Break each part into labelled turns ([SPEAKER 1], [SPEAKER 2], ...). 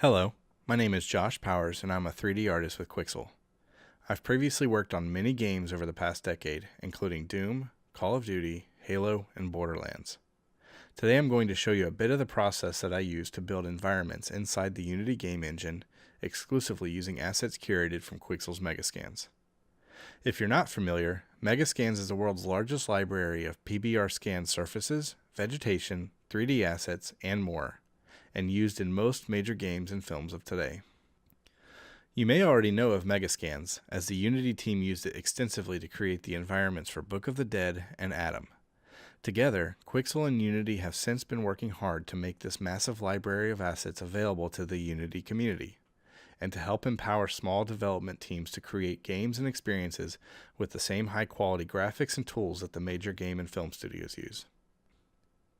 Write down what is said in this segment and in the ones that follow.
[SPEAKER 1] Hello, my name is Josh Powers and I'm a 3D artist with Quixel. I've previously worked on many games over the past decade, including Doom, Call of Duty, Halo, and Borderlands. Today I'm going to show you a bit of the process that I use to build environments inside the Unity game engine, exclusively using assets curated from Quixel's Megascans. If you're not familiar, Megascans is the world's largest library of PBR scanned surfaces, vegetation, 3D assets, and more, and used in most major games and films of today. You may already know of Megascans, as the Unity team used it extensively to create the environments for Book of the Dead and Atom. Together, Quixel and Unity have since been working hard to make this massive library of assets available to the Unity community, and to help empower small development teams to create games and experiences with the same high-quality graphics and tools that the major game and film studios use.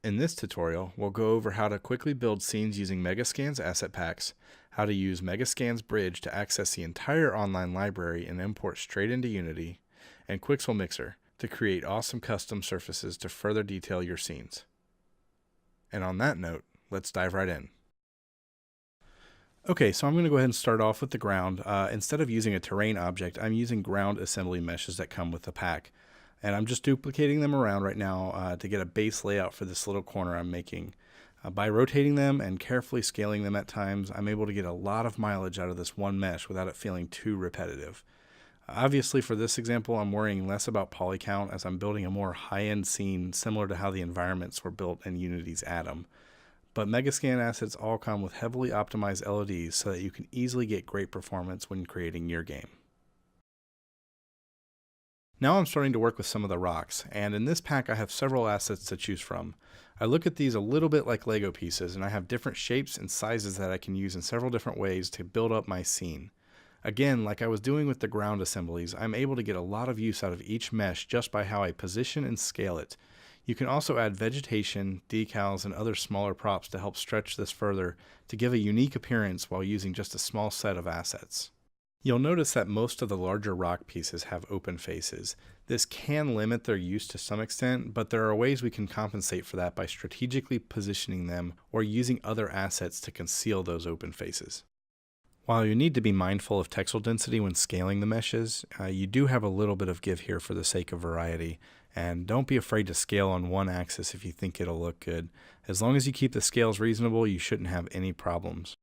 [SPEAKER 1] In this tutorial, we'll go over how to quickly build scenes using Megascans asset packs, how to use Megascans Bridge to access the entire online library and import straight into Unity, and Quixel Mixer to create awesome custom surfaces to further detail your scenes. And on that note, let's dive right in. Okay, so I'm going to go ahead and start off with the ground. Instead of using a terrain object, I'm using ground assembly meshes that come with the pack. And I'm just duplicating them around right now to get a base layout for this little corner I'm making. By rotating them and carefully scaling them at times, I'm able to get a lot of mileage out of this one mesh without it feeling too repetitive. Obviously, for this example, I'm worrying less about poly count as I'm building a more high-end scene similar to how the environments were built in Unity's Atom. But Megascan assets all come with heavily optimized LODs so that you can easily get great performance when creating your game. Now I'm starting to work with some of the rocks, and in this pack I have several assets to choose from. I look at these a little bit like Lego pieces, and I have different shapes and sizes that I can use in several different ways to build up my scene. Again, like I was doing with the ground assemblies, I'm able to get a lot of use out of each mesh just by how I position and scale it. You can also add vegetation, decals, and other smaller props to help stretch this further to give a unique appearance while using just a small set of assets. You'll notice that most of the larger rock pieces have open faces. This can limit their use to some extent, but there are ways we can compensate for that by strategically positioning them or using other assets to conceal those open faces. While you need to be mindful of texel density when scaling the meshes, you do have a little bit of give here for the sake of variety, and don't be afraid to scale on one axis if you think it'll look good. As long as you keep the scales reasonable, you shouldn't have any problems.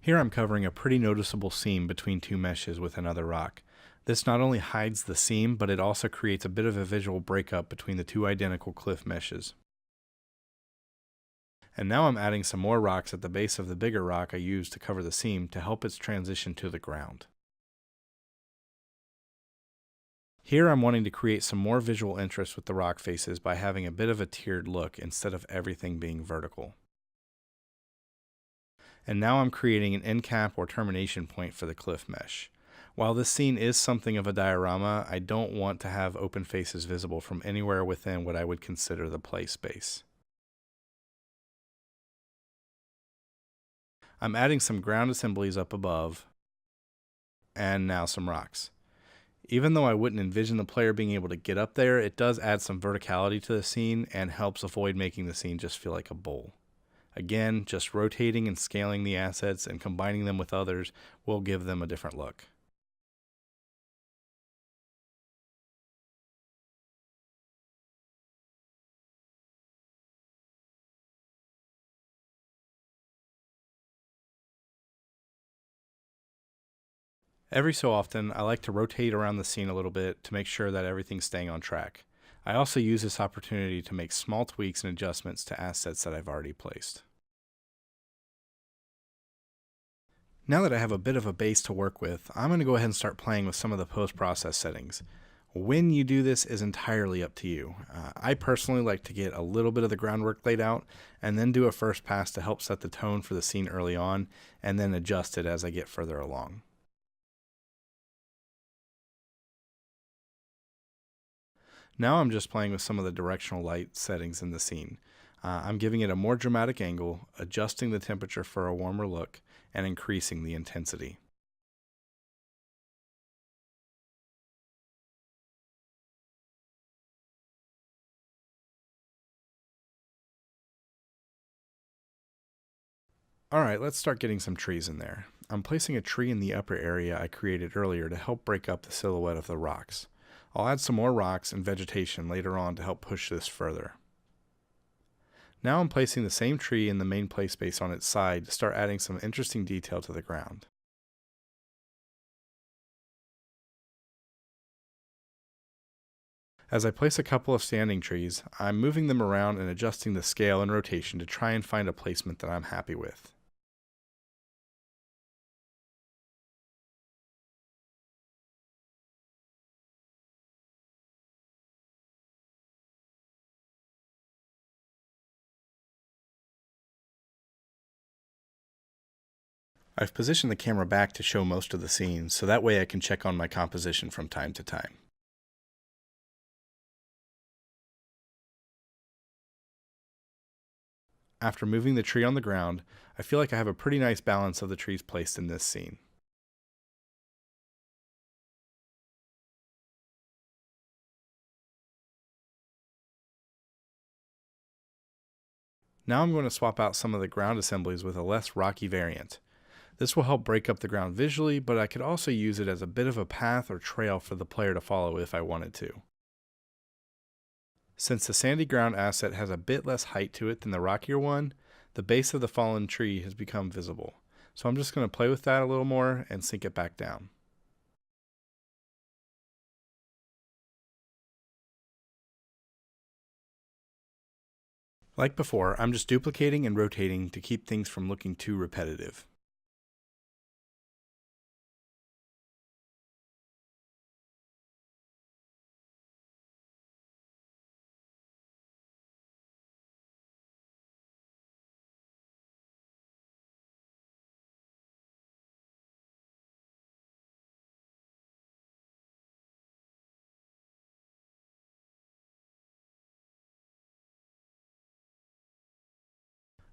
[SPEAKER 1] Here I'm covering a pretty noticeable seam between two meshes with another rock. This not only hides the seam, but it also creates a bit of a visual breakup between the two identical cliff meshes. And now I'm adding some more rocks at the base of the bigger rock I used to cover the seam to help its transition to the ground. Here I'm wanting to create some more visual interest with the rock faces by having a bit of a tiered look instead of everything being vertical. And now I'm creating an end cap or termination point for the cliff mesh. While this scene is something of a diorama, I don't want to have open faces visible from anywhere within what I would consider the play space. I'm adding some ground assemblies up above, and now some rocks. Even though I wouldn't envision the player being able to get up there, it does add some verticality to the scene and helps avoid making the scene just feel like a bowl. Again, just rotating and scaling the assets and combining them with others will give them a different look. Every so often, I like to rotate around the scene a little bit to make sure that everything's staying on track. I also use this opportunity to make small tweaks and adjustments to assets that I've already placed. Now that I have a bit of a base to work with, I'm going to go ahead and start playing with some of the post-process settings. When you do this is entirely up to you. I personally like to get a little bit of the groundwork laid out and then do a first pass to help set the tone for the scene early on and then adjust it as I get further along. Now I'm just playing with some of the directional light settings in the scene. I'm giving it a more dramatic angle, adjusting the temperature for a warmer look, and increasing the intensity. Alright, let's start getting some trees in there. I'm placing a tree in the upper area I created earlier to help break up the silhouette of the rocks. I'll add some more rocks and vegetation later on to help push this further. Now I'm placing the same tree in the main play space on its side to start adding some interesting detail to the ground. As I place a couple of standing trees, I'm moving them around and adjusting the scale and rotation to try and find a placement that I'm happy with. I've positioned the camera back to show most of the scene, so that way I can check on my composition from time to time. After moving the tree on the ground, I feel like I have a pretty nice balance of the trees placed in this scene. Now I'm going to swap out some of the ground assemblies with a less rocky variant. This will help break up the ground visually, but I could also use it as a bit of a path or trail for the player to follow if I wanted to. Since the sandy ground asset has a bit less height to it than the rockier one, the base of the fallen tree has become visible. So I'm just going to play with that a little more and sink it back down. Like before, I'm just duplicating and rotating to keep things from looking too repetitive.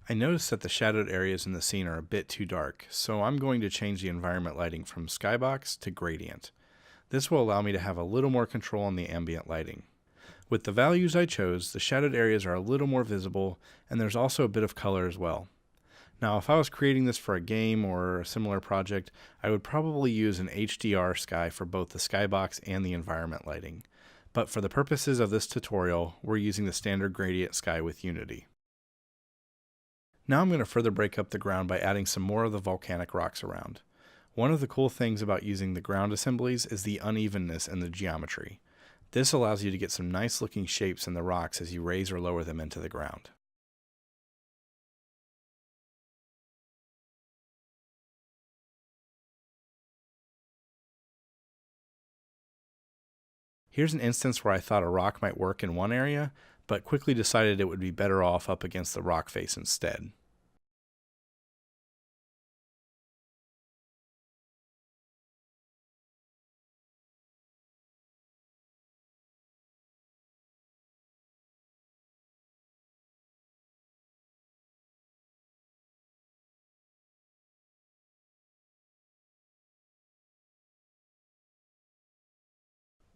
[SPEAKER 1] I noticed that the shadowed areas in the scene are a bit too dark, so I'm going to change the environment lighting from skybox to gradient. This will allow me to have a little more control on the ambient lighting. With the values I chose, the shadowed areas are a little more visible, and there's also a bit of color as well. Now, if I was creating this for a game or a similar project, I would probably use an HDR sky for both the skybox and the environment lighting. But for the purposes of this tutorial, we're using the standard gradient sky with Unity. Now I'm going to further break up the ground by adding some more of the volcanic rocks around. One of the cool things about using the ground assemblies is the unevenness in the geometry. This allows you to get some nice looking shapes in the rocks as you raise or lower them into the ground. Here's an instance where I thought a rock might work in one area, but quickly decided it would be better off up against the rock face instead.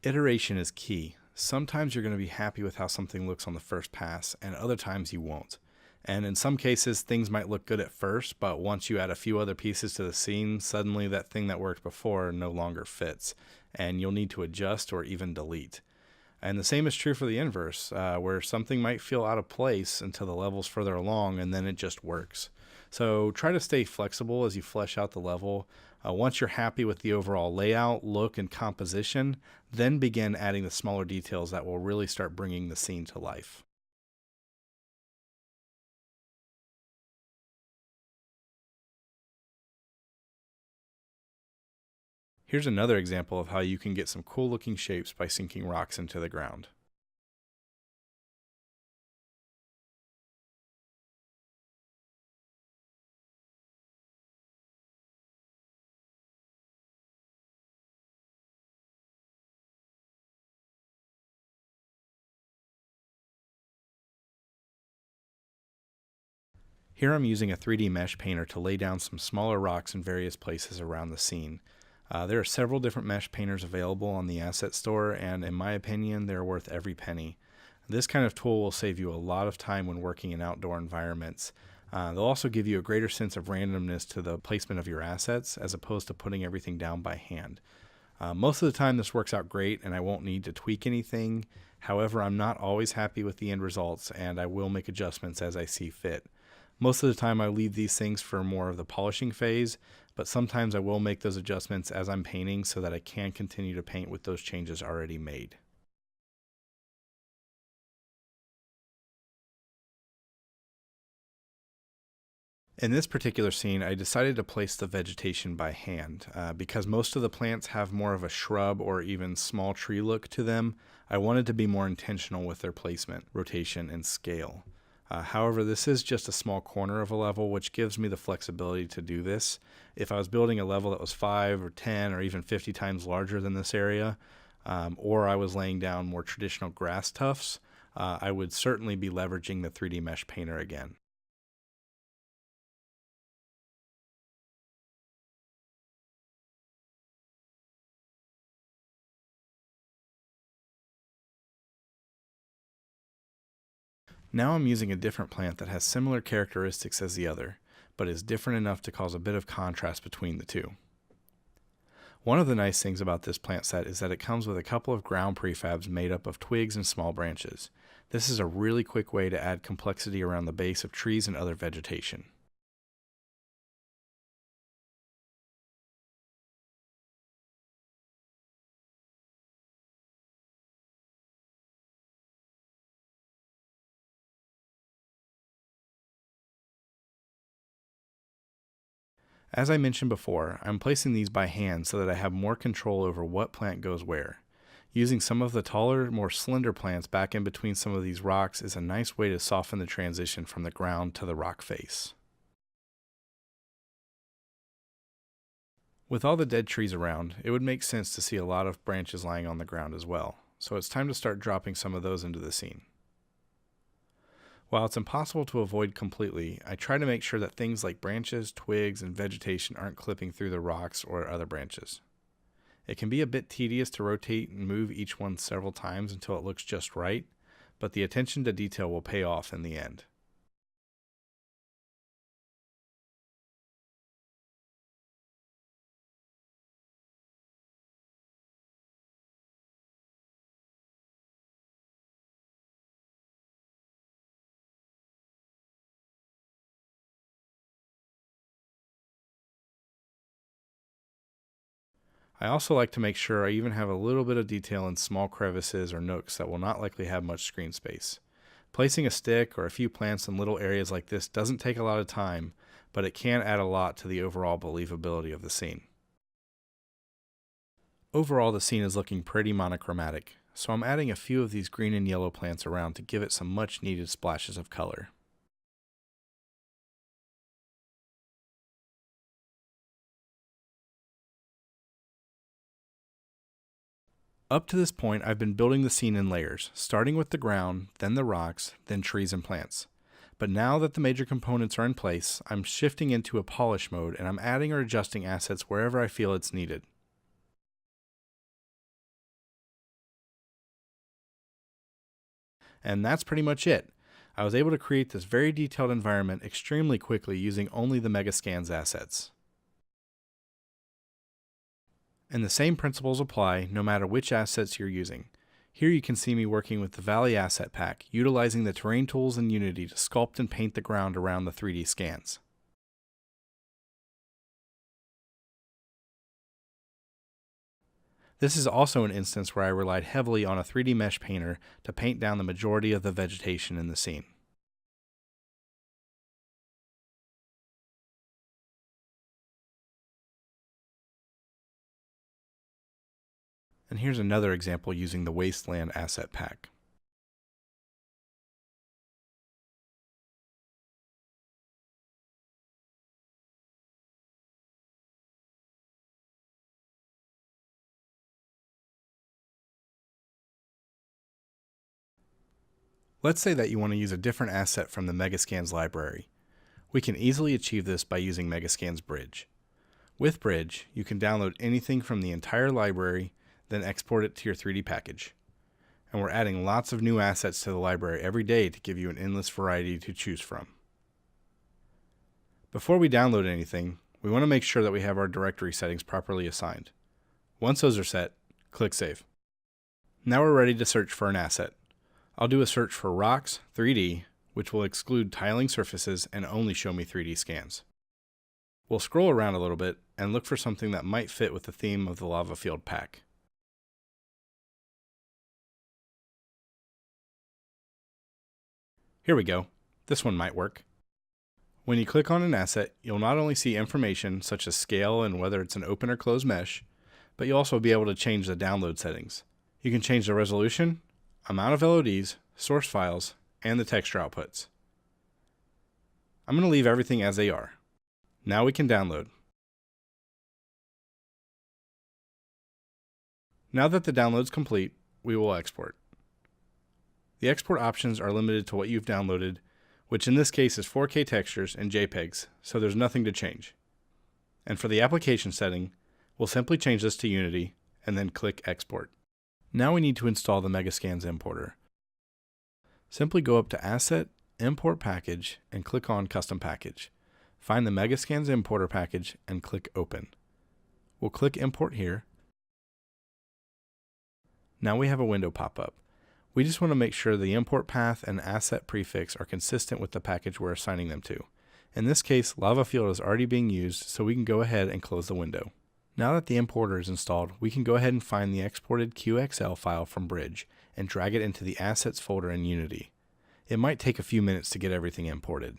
[SPEAKER 1] Iteration is key. Sometimes you're going to be happy with how something looks on the first pass, and other times you won't. And in some cases, things might look good at first, but once you add a few other pieces to the scene, suddenly that thing that worked before no longer fits, and you'll need to adjust or even delete. And the same is true for the inverse, where something might feel out of place until the level's further along, and then it just works. So try to stay flexible as you flesh out the level. Once you're happy with the overall layout, look, and composition, then begin adding the smaller details that will really start bringing the scene to life. Here's another example of how you can get some cool looking shapes by sinking rocks into the ground. Here I'm using a 3D mesh painter to lay down some smaller rocks in various places around the scene. There are several different mesh painters available on the asset store, and in my opinion, they're worth every penny. This kind of tool will save you a lot of time when working in outdoor environments, They'll also give you a greater sense of randomness to the placement of your assets as opposed to putting everything down by hand. Most of the time this works out great and I won't need to tweak anything. However, I'm not always happy with the end results and I will make adjustments as I see fit. Most of the time I leave these things for more of the polishing phase, but sometimes I will make those adjustments as I'm painting so that I can continue to paint with those changes already made. In this particular scene, I decided to place the vegetation by hand. Because most of the plants have more of a shrub or even small tree look to them, I wanted to be more intentional with their placement, rotation, and scale. However, this is just a small corner of a level, which gives me the flexibility to do this. If I was building a level that was 5 or 10 or even 50 times larger than this area, or I was laying down more traditional grass tufts, I would certainly be leveraging the 3D Mesh Painter again. Now I'm using a different plant that has similar characteristics as the other, but is different enough to cause a bit of contrast between the two. One of the nice things about this plant set is that it comes with a couple of ground prefabs made up of twigs and small branches. This is a really quick way to add complexity around the base of trees and other vegetation. As I mentioned before, I'm placing these by hand so that I have more control over what plant goes where. Using some of the taller, more slender plants back in between some of these rocks is a nice way to soften the transition from the ground to the rock face. With all the dead trees around, it would make sense to see a lot of branches lying on the ground as well, so it's time to start dropping some of those into the scene. While it's impossible to avoid completely, I try to make sure that things like branches, twigs, and vegetation aren't clipping through the rocks or other branches. It can be a bit tedious to rotate and move each one several times until it looks just right, but the attention to detail will pay off in the end. I also like to make sure I even have a little bit of detail in small crevices or nooks that will not likely have much screen space. Placing a stick or a few plants in little areas like this doesn't take a lot of time, but it can add a lot to the overall believability of the scene. Overall, the scene is looking pretty monochromatic, so I'm adding a few of these green and yellow plants around to give it some much needed splashes of color. Up to this point, I've been building the scene in layers, starting with the ground, then the rocks, then trees and plants. But now that the major components are in place, I'm shifting into a polish mode and I'm adding or adjusting assets wherever I feel it's needed. And that's pretty much it. I was able to create this very detailed environment extremely quickly using only the Megascans assets. And the same principles apply no matter which assets you're using. Here you can see me working with the Valley Asset Pack, utilizing the terrain tools in Unity to sculpt and paint the ground around the 3D scans. This is also an instance where I relied heavily on a 3D Mesh Painter to paint down the majority of the vegetation in the scene. And here's another example using the Wasteland Asset Pack. Let's say that you want to use a different asset from the Megascans library. We can easily achieve this by using Megascans Bridge. With Bridge, you can download anything from the entire library, then export it to your 3D package. And we're adding lots of new assets to the library every day to give you an endless variety to choose from. Before we download anything, we want to make sure that we have our directory settings properly assigned. Once those are set, click Save. Now we're ready to search for an asset. I'll do a search for Rocks 3D, which will exclude tiling surfaces and only show me 3D scans. We'll scroll around a little bit and look for something that might fit with the theme of the lava field pack. Here we go. This one might work. When you click on an asset, you'll not only see information such as scale and whether it's an open or closed mesh, but you'll also be able to change the download settings. You can change the resolution, amount of LODs, source files, and the texture outputs. I'm going to leave everything as they are. Now we can download. Now that the download's complete, we will export. The export options are limited to what you've downloaded, which in this case is 4K textures and JPEGs, so there's nothing to change. And for the application setting, we'll simply change this to Unity and then click Export. Now we need to install the Megascans importer. Simply go up to Asset, Import Package, and click on Custom Package. Find the Megascans importer package and click Open. We'll click Import here. Now we have a window pop up. We just want to make sure the import path and asset prefix are consistent with the package we're assigning them to. In this case, lava field is already being used, so we can go ahead and close the window. Now that the importer is installed, we can go ahead and find the exported QXL file from Bridge and drag it into the Assets folder in Unity. It might take a few minutes to get everything imported.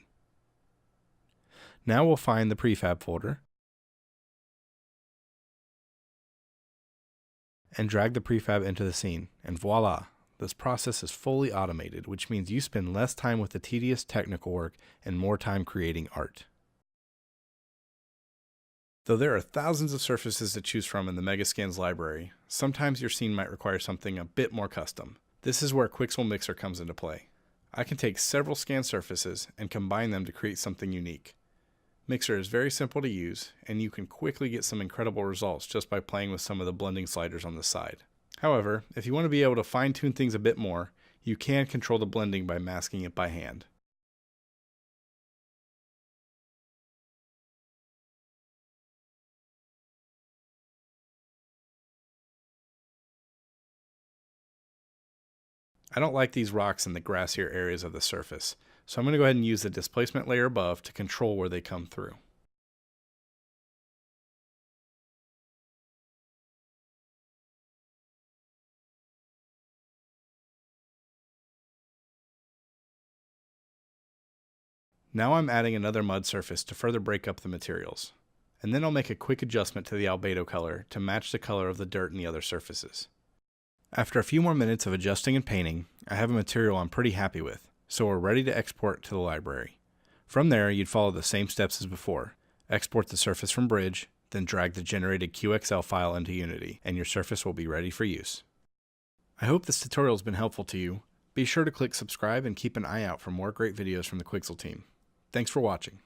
[SPEAKER 1] Now we'll find the prefab folder and drag the prefab into the scene, and voila! This process is fully automated, which means you spend less time with the tedious technical work and more time creating art. Though there are thousands of surfaces to choose from in the Megascans library, sometimes your scene might require something a bit more custom. This is where Quixel Mixer comes into play. I can take several scan surfaces and combine them to create something unique. Mixer is very simple to use, and you can quickly get some incredible results just by playing with some of the blending sliders on the side. However, if you want to be able to fine-tune things a bit more, you can control the blending by masking it by hand. I don't like these rocks in the grassier areas of the surface, so I'm going to go ahead and use the displacement layer above to control where they come through. Now I'm adding another mud surface to further break up the materials. And then I'll make a quick adjustment to the albedo color to match the color of the dirt in the other surfaces. After a few more minutes of adjusting and painting, I have a material I'm pretty happy with, so we're ready to export to the library. From there, you'd follow the same steps as before. Export the surface from Bridge, then drag the generated QXL file into Unity, and your surface will be ready for use. I hope this tutorial has been helpful to you. Be sure to click subscribe and keep an eye out for more great videos from the Quixel team. Thanks for watching.